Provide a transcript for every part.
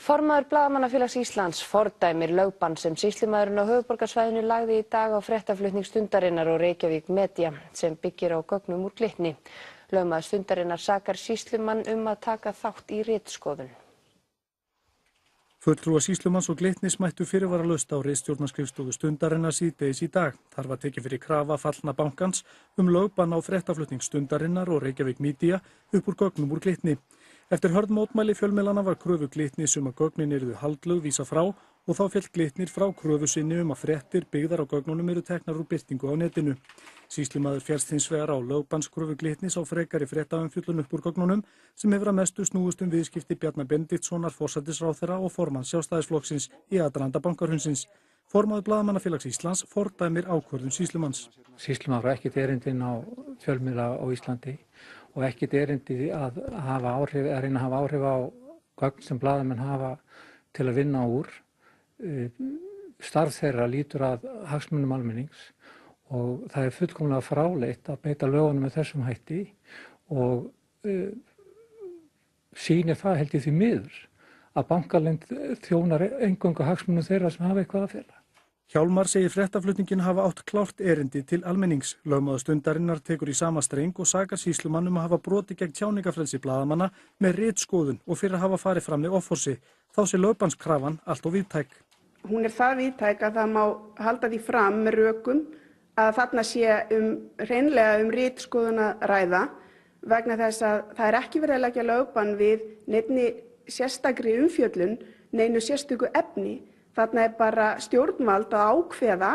Formaður Blaðamannafélags Íslands fordæmir lögbann sem sýslumaðurinn á höfuðborgarsvæðinu lagði í dag á fréttaflutning Stundarinnar og Reykjavík Media sem byggir á gögnum úr Glitni. Lögmaður Stundarinnar sakar sýslumann að taka þátt í ritskoðun. Fulltrúar sýslumanns og Glitnis mættu fyrirvaralaust á ritstjórnarskrifstofu Stundarinnar síðdegis í dag. Þar var tekið fyrir krafa fallna bankans lögbann á fréttaflutning Stundarinnar og Reykjavík Media upp úr gögnum úr Glitni. Eftir hörð mótmæli fjölmiðlanna var kröfu Glitnis að gögnin yrðu haldlögð vísað frá og þá féll Glitnir frá kröfu sinni að fréttir byggðar á gögnunum eru teknar úr birtingu á netinu. Sýslumaður féllst hins vegar á lögbannskröfu Glitnis á frekari fréttaumfjöllun upp úr gögnunum sem hefur að mestu snúist viðskipti Bjarna Benediktssonar forsætisráðherra og formanns Sjálfstæðisflokksins í aðdraganda bankahrunsins. Formaður Blaðamannafélags Íslands fordæmir ákvörðun sýslumanns. Sýslumaður á ekkert erindi á fjölmiðla á Íslandi og ekkert erindi að reyna að hafa áhrif á gögn sem blaðamenn hafa til að vinna úr. Starf þeirra lýtur að hagsmunum almennings og það er fullkomlega fráleitt að beita lögunum með þessum hætti og sýnir það held ég því miður að bankaleynd þjónar eingöngu hagsmunum þeirra sem hafa eitthvað að fela. Hjálmar segir fréttaflutningin hafa átt klárt erindi til almennings. Lögmaður Stundarinnar tekur í sama streng og sakar sýslumann að hafa brotið gegn tjáningarfrelsi blaðamanna með ritskoðun og fyrir að hafa farið fram með offorsi. Þá sé lögbannskrafan allt of víðtæk. Hún er það víðtæk að það má halda því fram með rökum að þarna sé hreinlega ritskoðun að ræða vegna þess að það er ekki verið að leggja lögbann við neinni sérstakri umfjöllun, neinu sérstöku efni. Þarna er bara stjórnvald að ákveða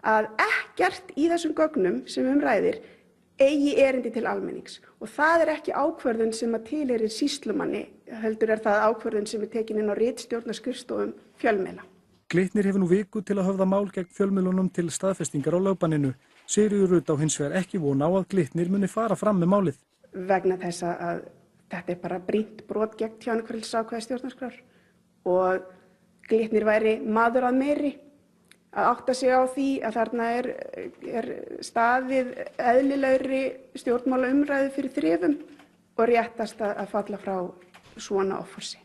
að ekkert í þessum gögnum sem ræðir eigi erindi til almennings og það er ekki ákvörðun sem að tilheyrir sýslumanni, heldur er það ákvörðun sem er tekin inn á ritstjórnarskrifstofum fjölmiðla. Glitnir hefur nú viku til að höfða mál gegn fjölmiðlunum til staðfestingar á lögbanninu. Sigríður Rut á hins vegar ekki von á að Glitnir muni fara fram með málið. Vegna þess að þetta er bara brýnt brot gegn tjáningarfrelsisákvæði stjórnarskrár og Glitnir væri maður að meiri að átta sig á því að þarna er staðið eðlilegri stjórnmálaumræðu fyrir þrifum og réttast að falla frá svona offorsi.